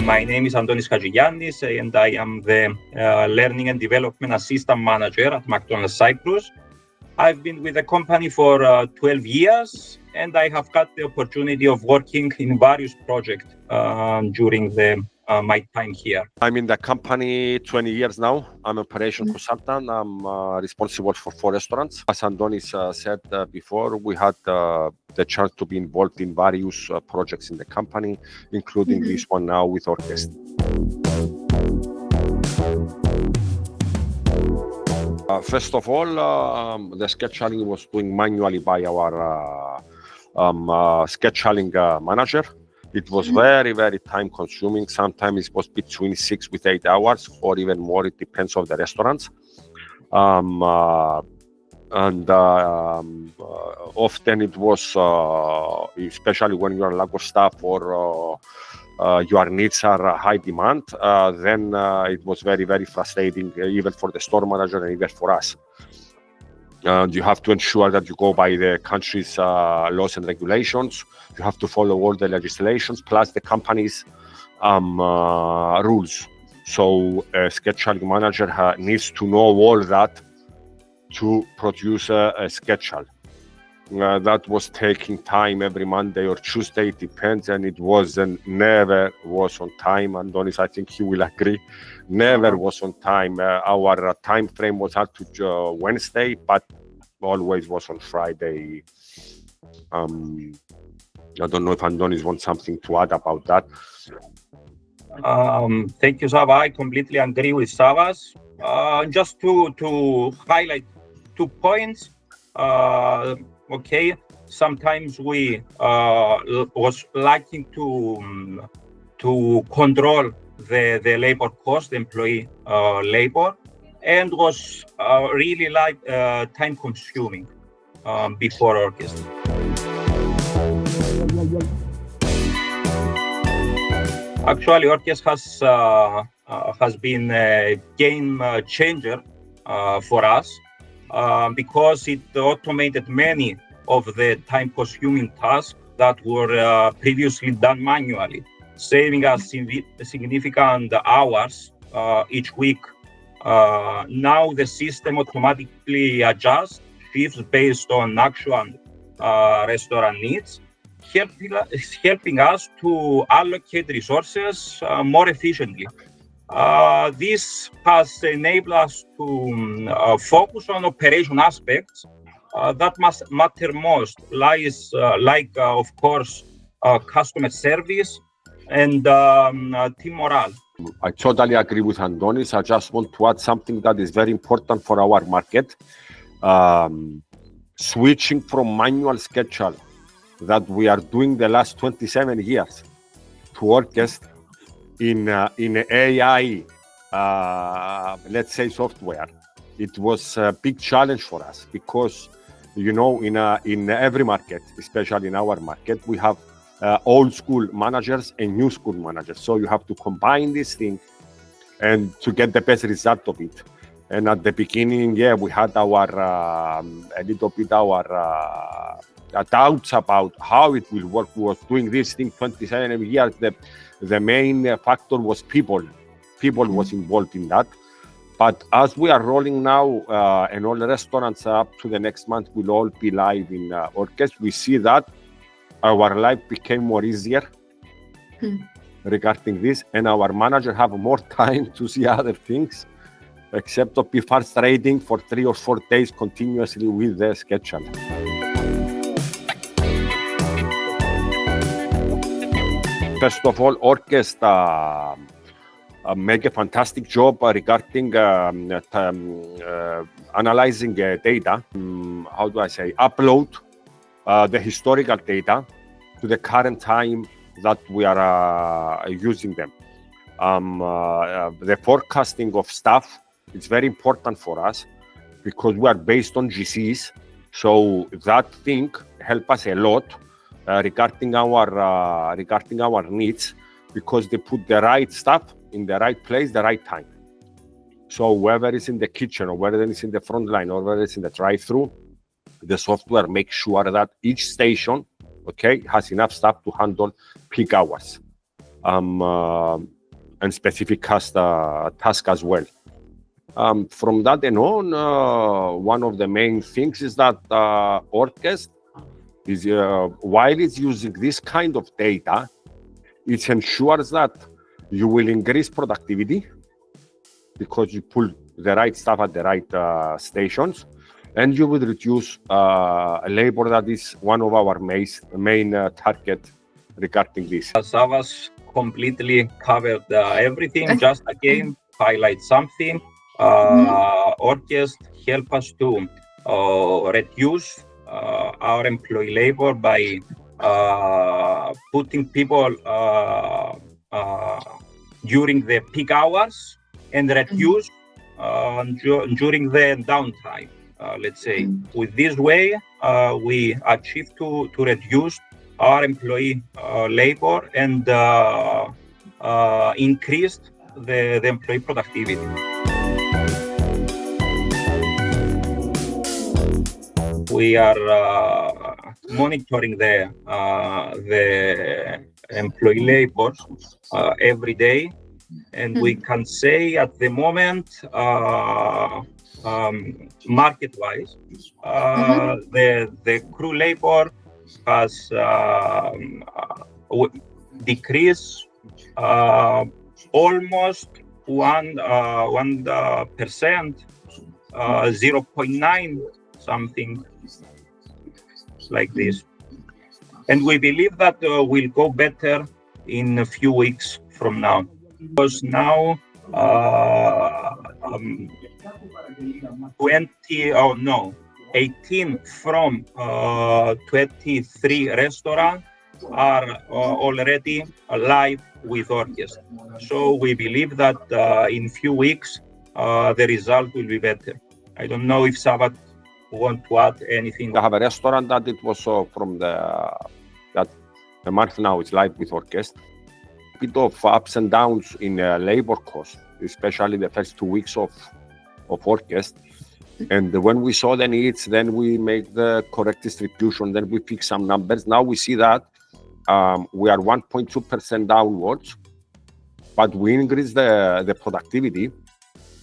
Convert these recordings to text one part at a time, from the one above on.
My name is Antonis Hadjiyiannis, and I am the Learning and Development Assistant Manager at McDonald's Cyprus. I've been with the company for 12 years, and I have got the opportunity of working in various projects during my time here. I'm in the company 20 years now. I'm operation consultant. I'm responsible for 4 restaurants. As Antonis said before, we had the chance to be involved in various projects in the company, including this one now with Orquest. First of all, the scheduling was doing manually by our scheduling manager. It was very, very time consuming. Sometimes it was between 6 to 8 hours or even more. It depends on the restaurants. Often it was, especially when you are lack of staff or your needs are high demand, then it was very, very frustrating, even for the store manager and even for us. You have to ensure that you go by the country's laws and regulations. You have to follow all the legislations, plus the company's rules. So a scheduling manager needs to know all that to produce a schedule. That was taking time every Monday or Tuesday, it depends, and it never was on time. Antonis, I think he will agree, never was on time. Our time frame was up to Wednesday, but always was on Friday. I don't know if Antonis wants something to add about that. Thank you, Savva. I completely agree with Savvas. Just to highlight 2 points. Okay, sometimes we was lacking to control the labor cost, employee labor, and was really time consuming before Orquest. Actually, Orquest has been a game changer for us. Because it automated many of the time-consuming tasks that were previously done manually, saving us significant hours each week. Now the system automatically adjusts shifts based on actual restaurant needs, helping us to allocate resources more efficiently. This has enabled us to focus on operation aspects that must matter most, like of course, customer service and team morale. I totally agree with Antonis. I just want to add something that is very important for our market. Switching from manual schedule that we are doing the last 27 years to Orquest in AI, let's say software, it was a big challenge for us because, you know, in every market, especially in our market, we have old school managers and new school managers. So you have to combine these things and to get the best result of it. And at the beginning, yeah, we had our a little bit our doubts about how it will work. We was doing this thing 27 years. The main factor was people. People was involved in that. But as we are rolling now, and all the restaurants up to the next month will all be live in Orquest, we see that our life became more easier regarding this, and our manager have more time to see other things, except to be frustrating for 3 or 4 days continuously with the schedule. First of all, Orquest make a fantastic job regarding analyzing data. How do I say? Upload the historical data to the current time that we are using them. The forecasting of staff is very important for us because we are based on GCs. So that thing help us a lot regarding our needs, because they put the right stuff in the right place, the right time. So whether it's in the kitchen or whether it's in the front line or whether it's in the drive-through, the software makes sure that each station, okay, has enough staff to handle peak hours. and specific task as well. From that and on, one of the main things is that Orquest is, while it's using this kind of data, it ensures that you will increase productivity because you pull the right stuff at the right stations, and you will reduce labor. That is one of our main target regarding this. Savvas completely covered everything. Just again, highlight something. Orquest help us to reduce our employee labor by putting people during the peak hours and reduce during the downtime. Let's say with this way, we achieve to reduce our employee labor and increased the employee productivity. We are monitoring the employee labor every day, and we can say at the moment, market-wise, the crew labor has decreased almost 1%, 0.9 something like this, and we believe that will go better in a few weeks from now, because now 18 from 23 restaurants are already live with Orquest. So we believe that in few weeks the result will be better. I don't know if Savvas want to add anything. I have a restaurant that it was from that a month now it's live with Orquest. A bit of ups and downs in labor cost, especially the first 2 weeks of Orquest. And when we saw the needs, then we make the correct distribution, then we pick some numbers. Now we see that we are 1.2% downwards, but we increase the productivity.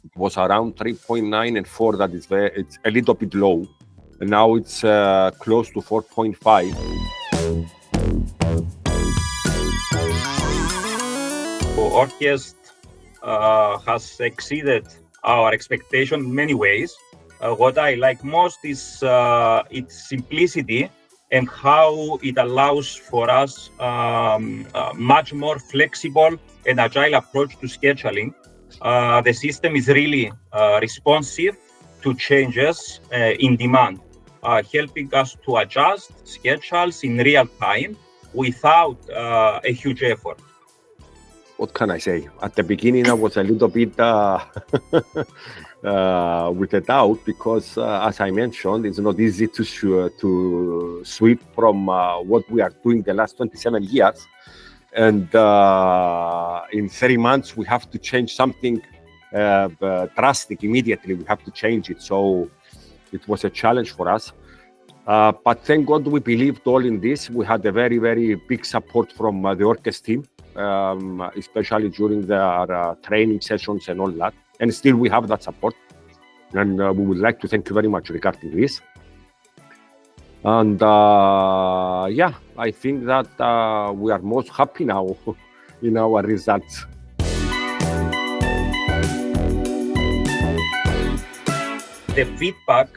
It was around 3.9 and 4, that is it's a little bit low. And now it's close to 4.5. Orquest has exceeded our expectation in many ways. What I like most is its simplicity and how it allows for us much more flexible and agile approach to scheduling. The system is really responsive to changes in demand, helping us to adjust schedules in real time without a huge effort. What can I say? At the beginning, I was a little bit with a doubt because, as I mentioned, it's not easy to switch from what we are doing the last 27 years. And in 3 months, we have to change something drastic immediately. We have to change it. So it was a challenge for us. But thank God we believed all in this. We had a very, very big support from the Orquest team, especially during their training sessions and all that. And still we have that support. And we would like to thank you very much regarding this. And yeah, I think that we are most happy now in our results. The feedback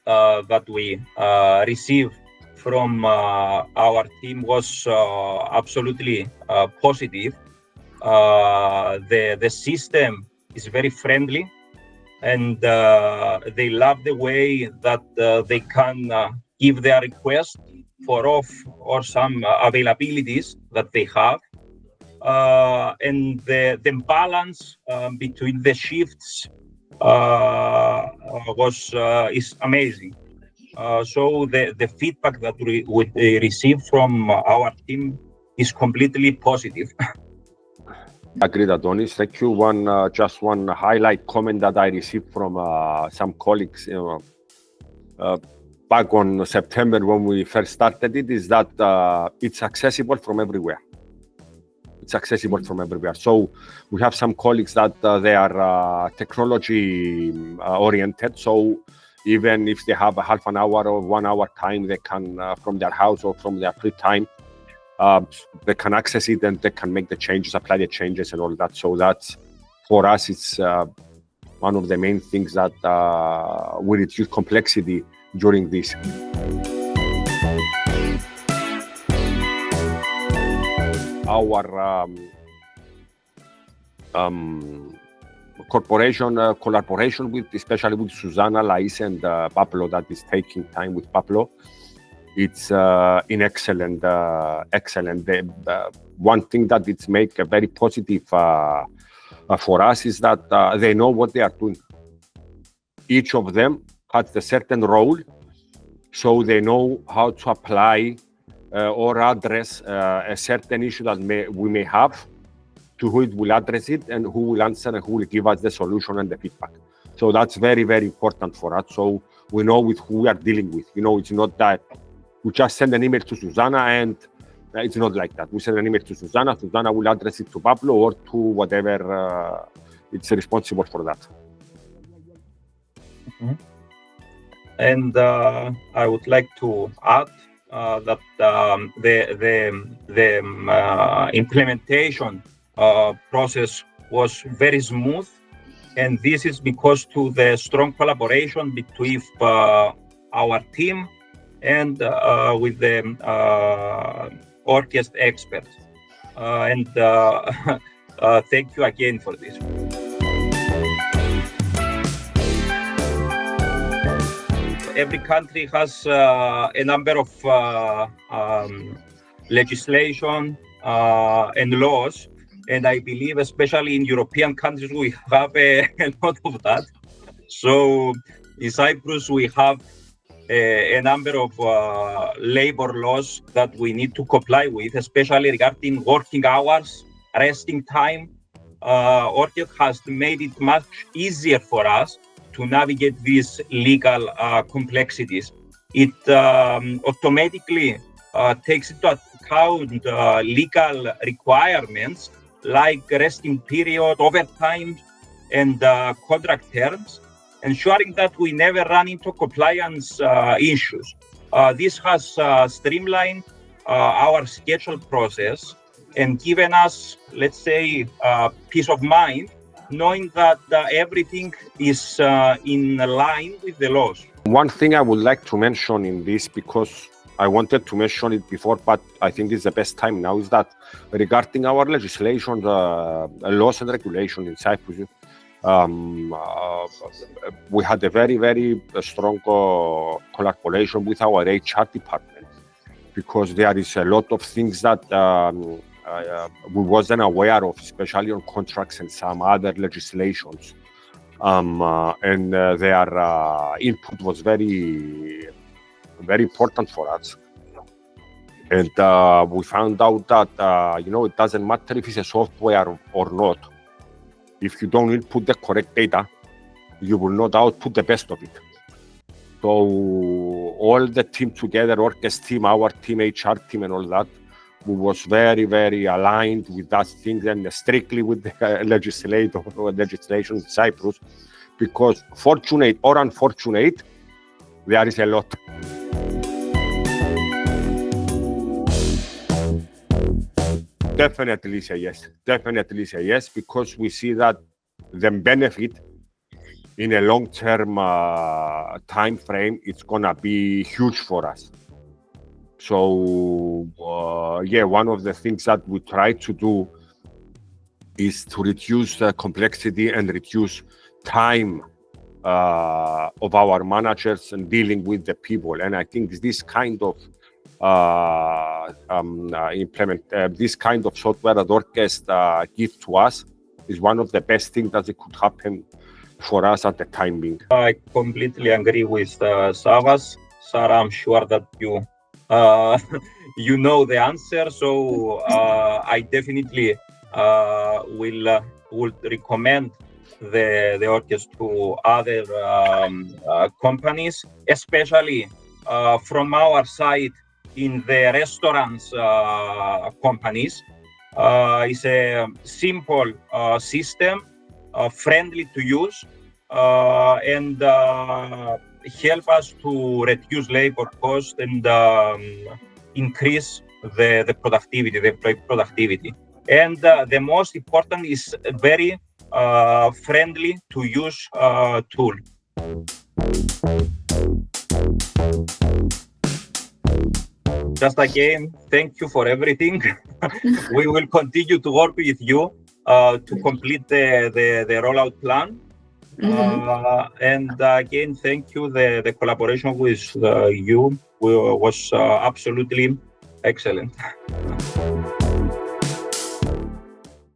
that we received from our team was absolutely positive. The system is very friendly, and they love the way that they can give their request for off or some availabilities that they have, and the balance between the shifts is amazing. So the feedback that we receive from our team is completely positive. Agreed, Antonis. Thank you. Just one highlight comment that I received from some colleagues back on September when we first started it is that it's accessible from everywhere. it's accessible from everywhere. So we have some colleagues that they are technology oriented. So even if they have a half an hour or 1 hour time, they can, from their house or from their free time, they can access it and they can make the changes, apply the changes and all that. So that's, for us, it's one of the main things that will reduce complexity during this. Our corporation collaboration with, especially with Susanna, Lais, and Pablo, that is taking time with Pablo. It's in excellent. The one thing that it's make a very positive for us is that they know what they are doing. Each of them has a certain role, so they know how to apply or address a certain issue that we may have, to who it will address it and who will answer and who will give us the solution and the feedback. So that's very, very important for us. So we know with who we are dealing with. You know, it's not that we just send an email to Susanna and it's not like that. We send an email to Susanna, Susanna will address it to Pablo or to whatever it's responsible for that. Mm-hmm. And I would like to add that the implementation process was very smooth, and this is because to the strong collaboration between our team and with the Orquest experts. And thank you again for this. Every country has a number of legislation and laws, and I believe especially in European countries we have a lot of that. So in Cyprus we have a number of labor laws that we need to comply with, especially regarding working hours, resting time. Orquest has made it much easier for us to navigate these legal complexities. It automatically takes into account legal requirements like resting period, overtime, and contract terms, ensuring that we never run into compliance issues. This has streamlined our schedule process and given us, let's say, peace of mind, knowing that everything is in line with the laws. One thing I would like to mention in this, because I wanted to mention it before, but I think it's the best time now, is that regarding our legislation, laws and regulations in Cyprus, we had a very, very strong collaboration with our HR department, because there is a lot of things that we wasn't aware of, especially on contracts and some other legislations. And their input was very, very important for us. And we found out that, you know, it doesn't matter if it's a software or not. If you don't input the correct data, you will not output the best of it. So all the team together, Orquest team, our team, HR team and all that, we was very, very aligned with that thing and strictly with the legislation in Cyprus, because fortunate or unfortunate, there is a lot. Definitely say yes. Definitely say yes, because we see that the benefit in a long-term time frame, it's gonna be huge for us. So yeah, one of the things that we try to do is to reduce the complexity and reduce time of our managers and dealing with the people. And I think this kind of this kind of software that Orquest gives to us is one of the best things that it could happen for us at the time being. I completely agree with Savvas. Sarah, I'm sure that you you know the answer, so I definitely would recommend the Orquest to other companies, especially from our side in the restaurants companies. It's a simple system, friendly to use, and help us to reduce labor cost and increase the productivity, the employee productivity. And the most important is very friendly to use tool. Just again, thank you for everything. We will continue to work with you to complete the rollout plan. And again, thank you. The collaboration with you was absolutely excellent.